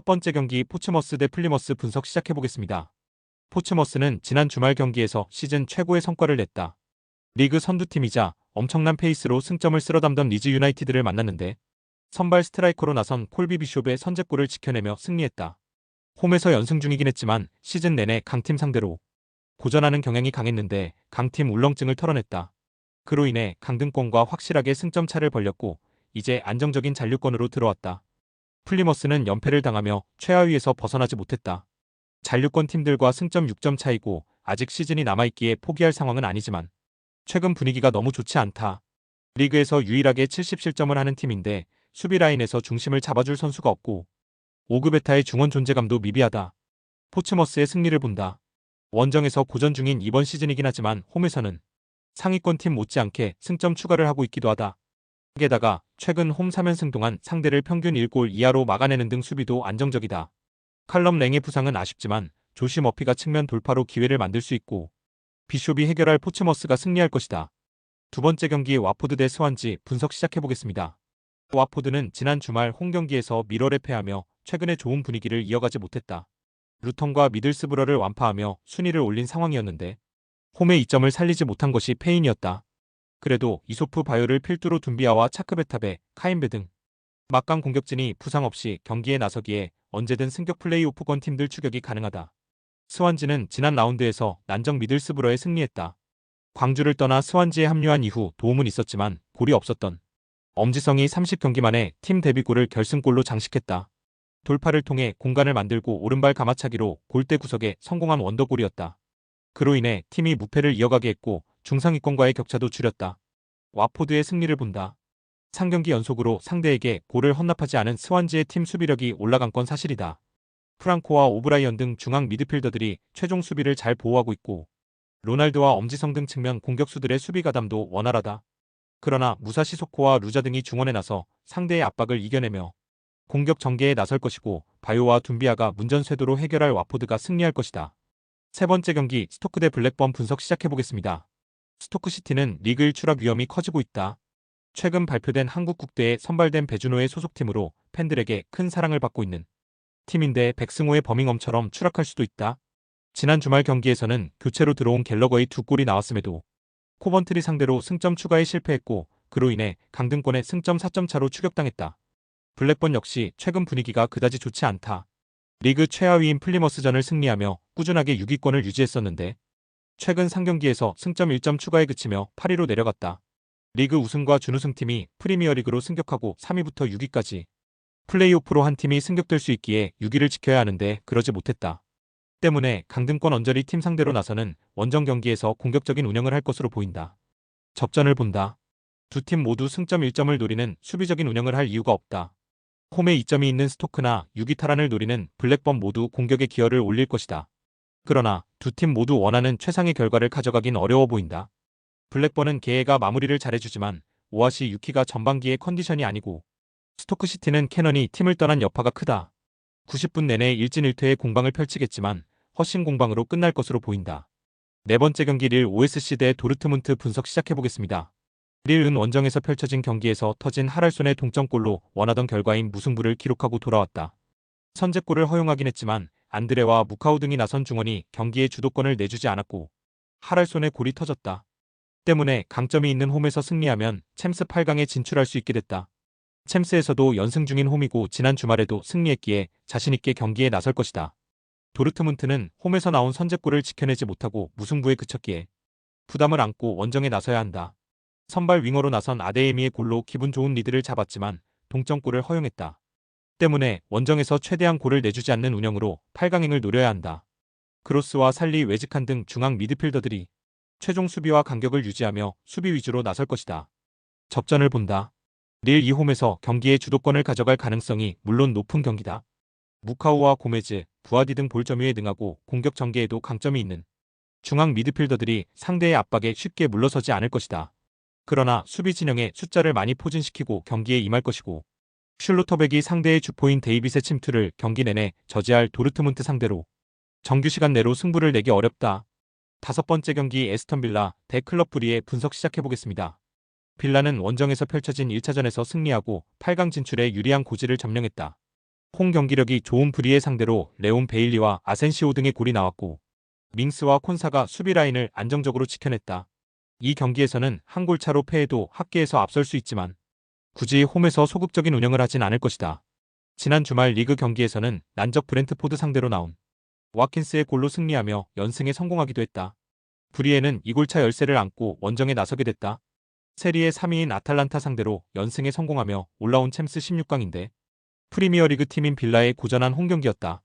번째 경기 포츠머스 대 플리머스 분석 시작해보겠습니다. 포츠머스는 지난 주말 경기에서 시즌 최고의 성과를 냈다. 리그 선두팀이자 엄청난 페이스로 승점을 쓸어담던 리즈 유나이티드를 만났는데 선발 스트라이커로 나선 콜비 비숍의 선제골을 지켜내며 승리했다. 홈에서 연승 중이긴 했지만 시즌 내내 강팀 상대로 고전하는 경향이 강했는데 강팀 울렁증을 털어냈다. 그로 인해 강등권과 확실하게 승점 차를 벌렸고 이제 안정적인 잔류권으로 들어왔다. 플리머스는 연패를 당하며 최하위에서 벗어나지 못했다. 잔류권 팀들과 승점 6점 차이고 아직 시즌이 남아있기에 포기할 상황은 아니지만 최근 분위기가 너무 좋지 않다. 리그에서 유일하게 70실점을 하는 팀인데 수비 라인에서 중심을 잡아줄 선수가 없고 5급 베타의 중원 존재감도 미비하다. 포츠머스의 승리를 본다. 원정에서 고전 중인 이번 시즌이긴 하지만 홈에서는 상위권 팀 못지않게 승점 추가를 하고 있기도 하다. 게다가 최근 홈 3연승 동안 상대를 평균 1골 이하로 막아내는 등 수비도 안정적이다. 칼럼 랭의 부상은 아쉽지만 조시 머피가 측면 돌파로 기회를 만들 수 있고 비숍이 해결할 포츠머스가 승리할 것이다. 두 번째 경기 와포드 대 스완지 분석 시작해보겠습니다. 와포드는 지난 주말 홈 경기에서 미러에 패하며 최근에 좋은 분위기를 이어가지 못했다. 루턴과 미들스브러를 완파하며 순위를 올린 상황이었는데 홈의 이점을 살리지 못한 것이 패인이었다. 그래도 이소프 바요를 필두로 둠비아와 차크베탑에 카인베 등 막강 공격진이 부상 없이 경기에 나서기에 언제든 승격 플레이오프권 팀들 추격이 가능하다. 스완지는 지난 라운드에서 난적 미들스브러에 승리했다. 광주를 떠나 스완지에 합류한 이후 도움은 있었지만 골이 없었던 엄지성이 30경기 만에 팀 데뷔골을 결승골로 장식했다. 돌파를 통해 공간을 만들고 오른발 가마차기로 골대 구석에 성공한 원더골이었다. 그로 인해 팀이 무패를 이어가게 했고 중상위권과의 격차도 줄였다. 와포드의 승리를 본다. 3경기 연속으로 상대에게 골을 헌납하지 않은 스완지의 팀 수비력이 올라간 건 사실이다. 프랑코와 오브라이언 등 중앙 미드필더들이 최종 수비를 잘 보호하고 있고 로날드와 엄지성 등 측면 공격수들의 수비 가담도 원활하다. 그러나 무사시 소코와 루자 등이 중원에 나서 상대의 압박을 이겨내며 공격 전개에 나설 것이고 바요와 둠비아가 문전쇄도로 해결할 와포드가 승리할 것이다. 세 번째 경기 스토크 대 블랙번 분석 시작해보겠습니다. 스토크시티는 리그 1 추락 위험이 커지고 있다. 최근 발표된 한국 국대에 선발된 배준호의 소속팀으로 팬들에게 큰 사랑을 받고 있는 팀인데 백승호의 버밍엄처럼 추락할 수도 있다. 지난 주말 경기에서는 교체로 들어온 갤러거의 2골이 나왔음에도 코번트리 상대로 승점 추가에 실패했고 그로 인해 강등권의 승점 4점 차로 추격당했다. 블랙번 역시 최근 분위기가 그다지 좋지 않다. 리그 최하위인 플리머스전을 승리하며 꾸준하게 6위권을 유지했었는데 최근 3경기에서 승점 1점 추가에 그치며 8위로 내려갔다. 리그 우승과 준우승팀이 프리미어리그로 승격하고 3위부터 6위까지 플레이오프로 한 팀이 승격될 수 있기에 6위를 지켜야 하는데 그러지 못했다. 때문에 강등권 언저리 팀 상대로 나서는 원정 경기에서 공격적인 운영을 할 것으로 보인다. 접전을 본다. 두 팀 모두 승점 1점을 노리는 수비적인 운영을 할 이유가 없다. 홈에 2점이 있는 스토크나 6위 탈환을 노리는 블랙번 모두 공격에 기여를 올릴 것이다. 그러나 두 팀 모두 원하는 최상의 결과를 가져가긴 어려워 보인다. 블랙번은 개해가 마무리를 잘해주지만 오아시 유키가 전반기의 컨디션이 아니고 스토크시티는 캐넌이 팀을 떠난 여파가 크다. 90분 내내 일진일퇴의 공방을 펼치겠지만 허신 공방으로 끝날 것으로 보인다. 네 번째 경기 릴 OSC 대 도르트문트 분석 시작해보겠습니다. 릴은 원정에서 펼쳐진 경기에서 터진 하랄손의 동점골로 원하던 결과인 무승부를 기록하고 돌아왔다. 선제골을 허용하긴 했지만 안드레와 무카우 등이 나선 중원이 경기의 주도권을 내주지 않았고 하랄손의 골이 터졌다. 때문에 강점이 있는 홈에서 승리하면 챔스 8강에 진출할 수 있게 됐다. 챔스에서도 연승 중인 홈이고 지난 주말에도 승리했기에 자신있게 경기에 나설 것이다. 도르트문트는 홈에서 나온 선제골을 지켜내지 못하고 무승부에 그쳤기에 부담을 안고 원정에 나서야 한다. 선발 윙어로 나선 아데에미의 골로 기분 좋은 리드를 잡았지만 동점골을 허용했다. 때문에 원정에서 최대한 골을 내주지 않는 운영으로 8강행을 노려야 한다. 크로스와 살리 웨즈칸 등 중앙 미드필더들이 최종 수비와 간격을 유지하며 수비 위주로 나설 것이다. 접전을 본다. 릴 2홈에서 경기의 주도권을 가져갈 가능성이 물론 높은 경기다. 무카우와 고메즈, 부아디 등 볼점유에 능하고 공격 전개에도 강점이 있는 중앙 미드필더들이 상대의 압박에 쉽게 물러서지 않을 것이다. 그러나 수비 진영에 숫자를 많이 포진시키고 경기에 임할 것이고 슐루터백이 상대의 주포인 데이빗의 침투를 경기 내내 저지할 도르트문트 상대로 정규 시간 내로 승부를 내기 어렵다. 다섯 번째 경기 에스턴 빌라 대 클럽 브리의 분석 시작해보겠습니다. 빌라는 원정에서 펼쳐진 1차전에서 승리하고 8강 진출에 유리한 고지를 점령했다. 홈 경기력이 좋은 브리에 상대로 레온 베일리와 아센시오 등의 골이 나왔고 밍스와 콘사가 수비 라인을 안정적으로 지켜냈다. 이 경기에서는 한 골 차로 패해도 합계에서 앞설 수 있지만 굳이 홈에서 소극적인 운영을 하진 않을 것이다. 지난 주말 리그 경기에서는 난적 브렌트포드 상대로 나온 와킨스의 골로 승리하며 연승에 성공하기도 했다. 브리에는 2골차 열세를 안고 원정에 나서게 됐다. 세리에 3위인 아탈란타 상대로 연승에 성공하며 올라온 챔스 16강인데 프리미어리그 팀인 빌라에 고전한 홈경기였다.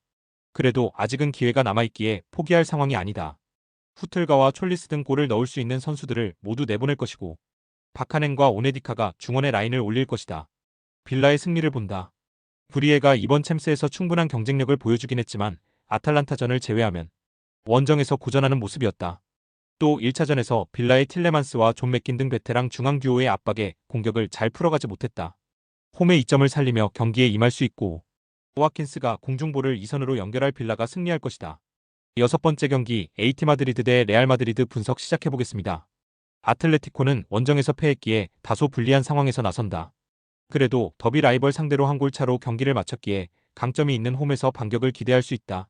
그래도 아직은 기회가 남아있기에 포기할 상황이 아니다. 후틀가와 촐리스 등 골을 넣을 수 있는 선수들을 모두 내보낼 것이고 바카넨과 오네디카가 중원에 라인을 올릴 것이다. 빌라의 승리를 본다. 브리에가 이번 챔스에서 충분한 경쟁력을 보여주긴 했지만 아탈란타전을 제외하면 원정에서 고전하는 모습이었다. 또 1차전에서 빌라의 틸레만스와 존 맥킨 등 베테랑 중앙 듀오의 압박에 공격을 잘 풀어가지 못했다. 홈의 이점을 살리며 경기에 임할 수 있고 호아킨스가 공중볼을 2선으로 연결할 빌라가 승리할 것이다. 6번째 경기 에이티 마드리드 대 레알 마드리드 분석 시작해보겠습니다. 아틀레티코는 원정에서 패했기에 다소 불리한 상황에서 나선다. 그래도 더비 라이벌 상대로 한 골 차로 경기를 마쳤기에 강점이 있는 홈에서 반격을 기대할 수 있다.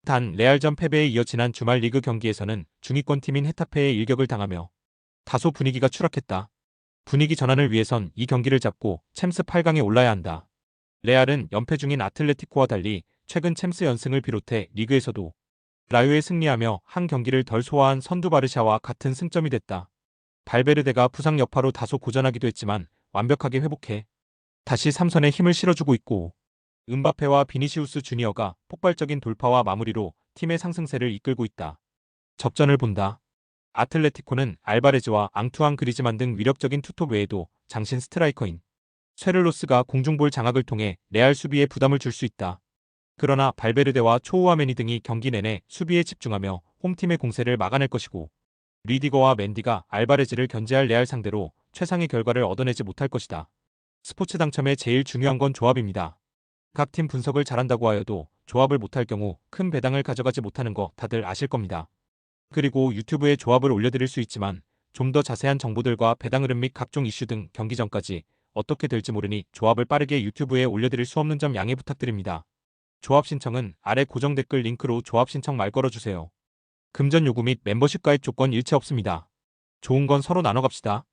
단 레알전 패배에 이어 지난 주말 리그 경기에서는 중위권 팀인 헤타페에 일격을 당하며 다소 분위기가 추락했다. 분위기 전환을 위해선 이 경기를 잡고 챔스 8강에 올라야 한다. 레알은 연패 중인 아틀레티코와 달리 최근 챔스 연승을 비롯해 리그에서도 라요에 승리하며 한 경기를 덜 소화한 선두 바르샤와 같은 승점이 됐다. 발베르데가 부상 여파로 다소 고전하기도 했지만 완벽하게 회복해 다시 3선에 힘을 실어주고 있고 음바페와 비니시우스 주니어가 폭발적인 돌파와 마무리로 팀의 상승세를 이끌고 있다. 접전을 본다. 아틀레티코는 알바레즈와 앙투안 그리즈만 등 위력적인 투톱 외에도 장신 스트라이커인 쇠를로스가 공중볼 장악을 통해 레알 수비에 부담을 줄 수 있다. 그러나 발베르데와 초우아메니 등이 경기 내내 수비에 집중하며 홈팀의 공세를 막아낼 것이고 리디거와 맨디가 알바레즈를 견제할 레알 상대로 최상의 결과를 얻어내지 못할 것이다. 스포츠 당첨의 제일 중요한 건 조합입니다. 각 팀 분석을 잘한다고 하여도 조합을 못할 경우 큰 배당을 가져가지 못하는 거 다들 아실 겁니다. 그리고 유튜브에 조합을 올려드릴 수 있지만 좀 더 자세한 정보들과 배당 흐름 및 각종 이슈 등 경기 전까지 어떻게 될지 모르니 조합을 빠르게 유튜브에 올려드릴 수 없는 점 양해 부탁드립니다. 조합 신청은 아래 고정 댓글 링크로 조합 신청 말 걸어주세요. 금전 요구 및 멤버십 가입 조건 일체 없습니다. 좋은 건 서로 나눠 갑시다.